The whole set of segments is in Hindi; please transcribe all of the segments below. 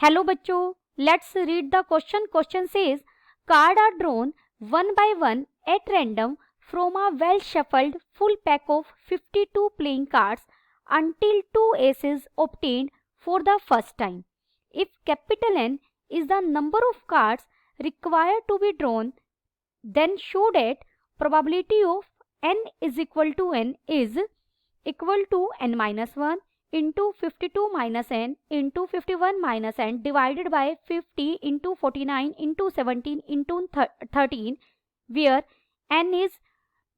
हेलो बच्चों, let's read the question. Question says card are drawn one by one at random from a well shuffled full pack of 52 playing cards until 2 aces obtained for the first time. If capital N is the number of cards required to be drawn, then show that probability of n is equal to n is equal to n minus 1 into 52 minus n into 51 minus n divided by 50 into 49 into 17 into 13, where n is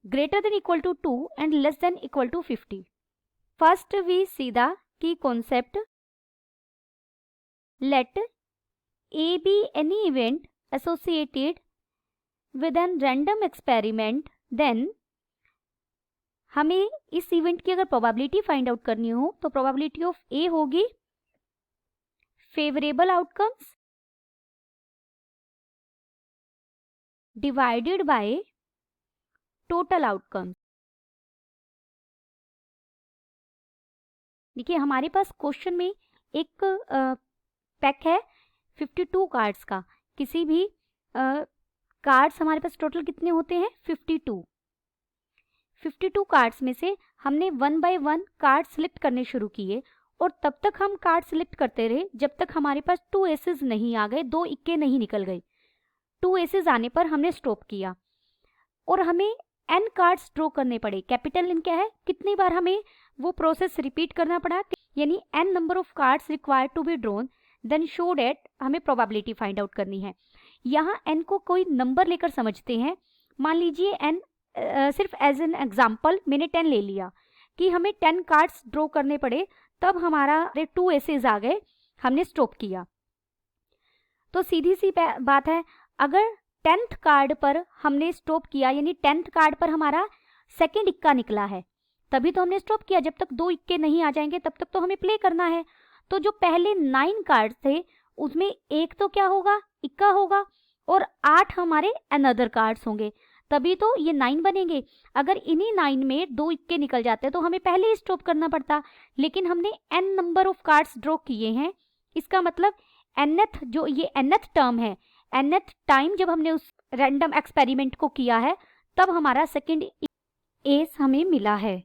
greater than equal to 2 and less than equal to 50. First we see the key concept. Let A be any event associated with an random experiment, then हमें इस इवेंट की अगर प्रोबेबिलिटी फाइंड आउट करनी हो तो प्रोबेबिलिटी ऑफ ए होगी favourable outcomes divided by total outcomes. देखिए हमारे पास क्वेश्चन में एक पैक है 52 कार्ड्स का. किसी भी कार्ड्स हमारे पास टोटल कितने होते हैं 52 कार्ड्स में से हमने one by one card select करने शुरू किए और तब तक हम कार्ड सिलेक्ट करते रहे जब तक हमारे पास 2 एसेस नहीं आ गए, 2 इक्के नहीं निकल गए. 2 एसेस आने पर हमने स्टॉप किया और हमें n कार्ड्स ड्रॉ करने पड़े. कैपिटल n क्या है, कितनी बार हमें वो प्रोसेस रिपीट करना पड़ा, यानी n number of cards required to be drawn, then show that हमें प्रोबेबिलिटी फाइंड आउट करनी है. यहाँ n को कोई नंबर लेकर समझते हैं. मान लीजिए n सिर्फ एज एन एग्जाम्पल मैंने 10 ले लिया कि हमें 10 कार्ड्स ड्रॉ करने पड़े, तब हमारा 2 एसेस आ गए, हमने स्टॉप किया. तो सीधी सी बात है, अगर 10th कार्ड पर हमने स्टॉप किया यानी 10th कार्ड पर हमारा सेकंड इक्का निकला है, तभी तो हमने स्टॉप किया. जब तक 2 इक्के नहीं आ जाएंगे तब तक तो हमें प्ले करना है. तो जो पहले 9 कार्ड थे उसमें एक तो क्या होगा, इक्का होगा, और 8 हमारे अनदर कार्ड्स होंगे, तभी तो ये 9 बनेंगे. अगर इन्हीं 9 में 2 इक्के निकल जाते तो हमें पहले ही स्टॉप करना पड़ता, लेकिन हमने n number of cards draw किए हैं. इसका मतलब nth, जो ये nth टर्म है, nth टाइम जब हमने उस रैंडम एक्सपेरिमेंट को किया है तब हमारा सेकंड एस हमें मिला है.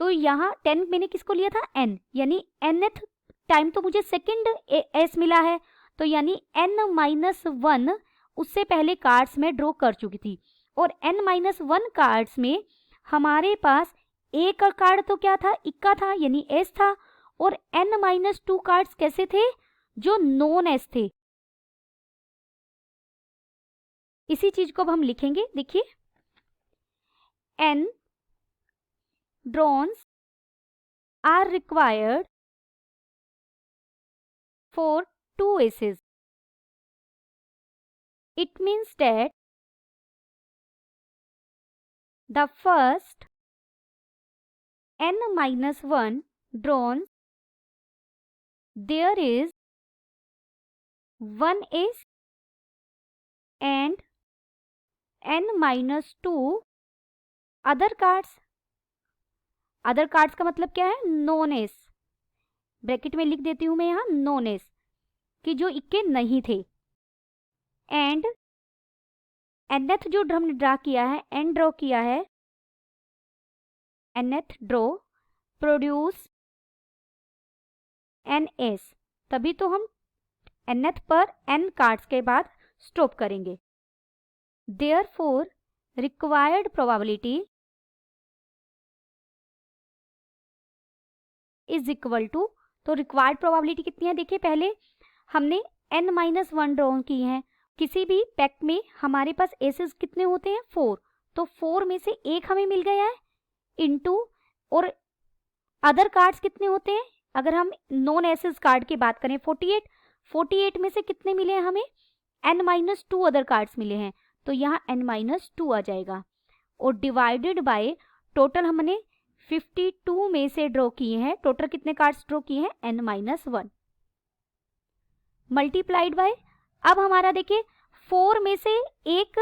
तो यहाँ 10 मैंने किसको लिया था, n, यानी nth टाइम तो मुझे सेकंड एस मिला है. तो यानी n-1 उससे पहले कार्ड्स में ड्रॉ कर चुकी थी, और n-1 कार्ड्स में हमारे पास एक कार्ड तो क्या था, इक्का था, यानी एस था, और n-2 कार्ड्स कैसे थे, जो नॉन एस थे. इसी चीज को अब हम लिखेंगे. देखिए n drawns are required for 2 aces. It means that the first n-1 drawn, there is 1 ace and n-2 other cards. Other cards का मतलब क्या है, नॉन एस. ब्रैकेट में लिख देती हूं मैं यहाँ नॉन एस, कि जो इक्के नहीं थे. एंड nth जो हमने ड्रा किया है, n ड्रॉ किया है, nth draw produce n S, तभी तो हम nth पर n कार्ड्स के बाद स्टॉप करेंगे. Therefore required probability is equal to, तो रिक्वायर्ड प्रोबेबिलिटी कितनी है, देखिए पहले हमने n-1 ड्रॉ की है. किसी भी पैक में हमारे पास एसेस कितने होते हैं, 4, तो 4 में से एक हमें मिल गया है, इनटू, और अदर कार्ड्स कितने होते हैं, अगर हम नॉन एसेस कार्ड की बात करें 48 में से कितने मिले हैं हमें, n-2 अदर कार्ड्स मिले हैं, तो यहाँ n-2 आ जाएगा, और डिवाइडेड बाय टोटल हमने 52 में से ड्रॉ किए हैं. टोटल कितने कार्ड्स ड्रॉ किए हैं, n-1 मल्टीप्लाइड बाय, अब हमारा देखिए 4 में से एक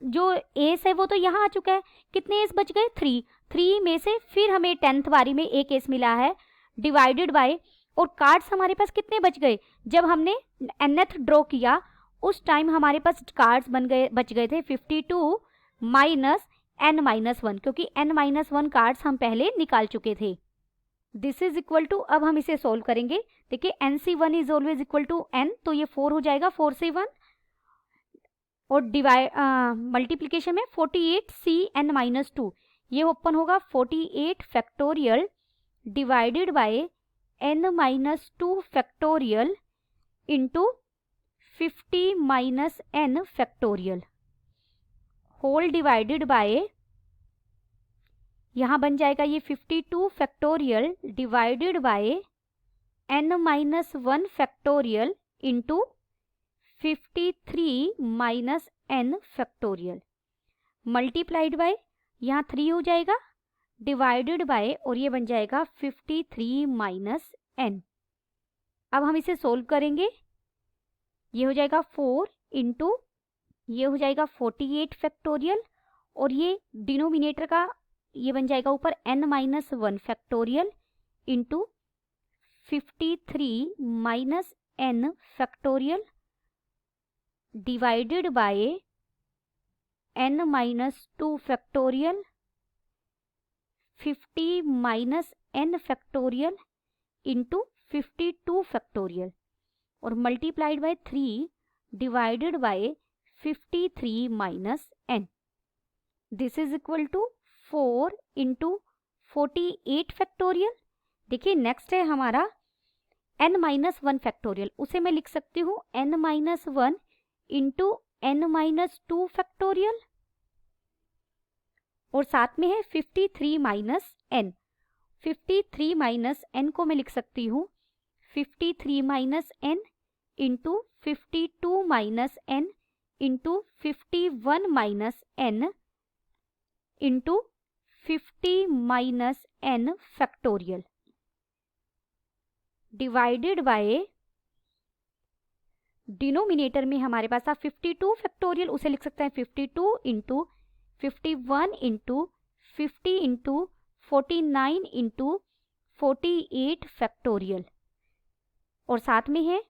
जो एस है वो तो यहाँ आ चुका है, कितने एस बच गए, 3 में से फिर हमें 10th बारी में एक एस मिला है, डिवाइडेड बाय और कार्ड्स हमारे पास कितने बच गए, जब हमने nth ड्रॉ किया उस टाइम हमारे पास कार्ड्स बच गए थे 52 माइनस n-1, क्योंकि n-1 कार्ड्स हम पहले निकाल चुके थे। दिस इज इक्वल टू, अब हम इसे सोल्व करेंगे। देखिए nc1 is always equal to n, तो ये 4 हो जाएगा, 4 से 1, और डिवाइड मल्टीप्लीकेशन में 48cn-2, ये ओपन होगा 48 factorial divided by n-2 factorial into 50 minus n factorial whole divided by, यहाँ बन जाएगा ये 52 factorial divided by n-1 factorial into 53 minus n factorial multiplied by, यहाँ 3 हो जाएगा, डिवाइडेड बाय, और ये बन जाएगा 53 माइनस n। अब हम इसे सोल्व करेंगे, ये हो जाएगा 4 इंटू, ये हो जाएगा 48 फैक्टोरियल, और ये डिनोमिनेटर का ये बन जाएगा ऊपर n-1 factorial into 53 minus n factorial divided by n-2 factorial 50 minus n factorial into 52 factorial, और multiplied by 3 divided by 53 minus n। This is equal to 4 into 48 factorial. देखिए नेक्स्ट है हमारा n-1 फैक्टोरियल, उसे मैं लिख सकती हूँ n-1 इंटू n-2 फैक्टोरियल, और साथ में है 53 माइनस n। 53 माइनस n को मैं लिख सकती हूँ 53 minus n into 52 minus n into 51 minus n into 50 minus n factorial divided bye, denominator में हमारे पास था 52 फैक्टोरियल, उसे लिख सकते हैं 52 into 51 into 50 into 49 into 48 factorial, और साथ में है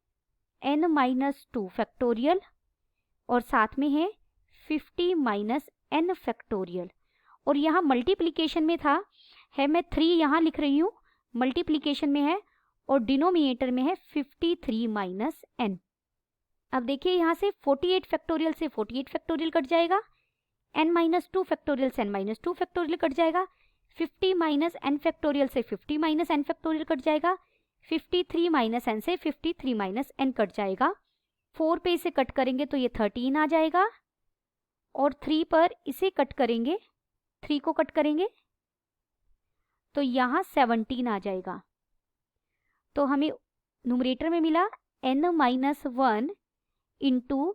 n-2 फैक्टोरियल, और साथ में है 50 माइनस n फैक्टोरियल, और यहाँ मल्टीप्लिकेशन में था, है मैं 3 यहाँ लिख रही हूँ, मल्टीप्लिकेशन में है, और डिनोमिनेटर में है 53 माइनस n। अब देखिए यहाँ से 48 फैक्टोरियल से 48 फैक्टोरियल कट जाएगा, n-2 फैक्टोरियल से n-2 फैक्टोरियल कट जाएगा, 50 माइनस n फैक्टोरियल से 50 माइनस n फैक्टोरियल कट जाएगा, 53 माइनस n से 53 माइनस n कट जाएगा। 4 पे इसे कट करेंगे तो ये 13 आ जाएगा, और 3 पर इसे कट करेंगे, 3 को कट करेंगे तो यहाँ 17 आ जाएगा। तो हमें न्यूमरेटर में मिला n-1 into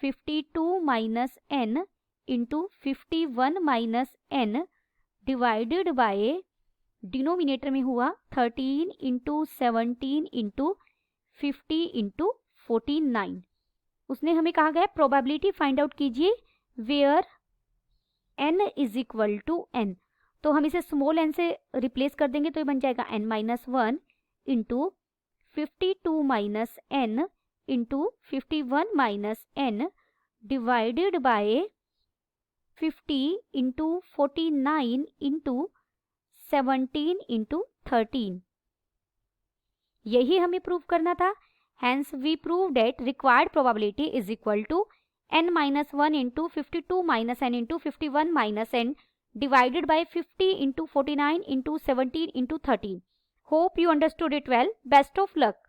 52 minus n into 51 minus n divided by, denominator में हुआ 13 इंटू 17 इंटू 50 इंटू 49। उसने हमें कहा गया प्रोबेबिलिटी फाइंड आउट कीजिए where n is equal to n, तो हम इसे स्मॉल n से रिप्लेस कर देंगे, तो ये बन जाएगा n-1 into 52 minus n into 51 minus n divided by 50 into 49 into 17 into 13। यही हमें प्रूव करना था। Hence we proved that required probability is equal to n-1 into 52 minus n into 51 minus n divided by 50 into 49 into 17 into 13. Hope you understood it well. Best of luck.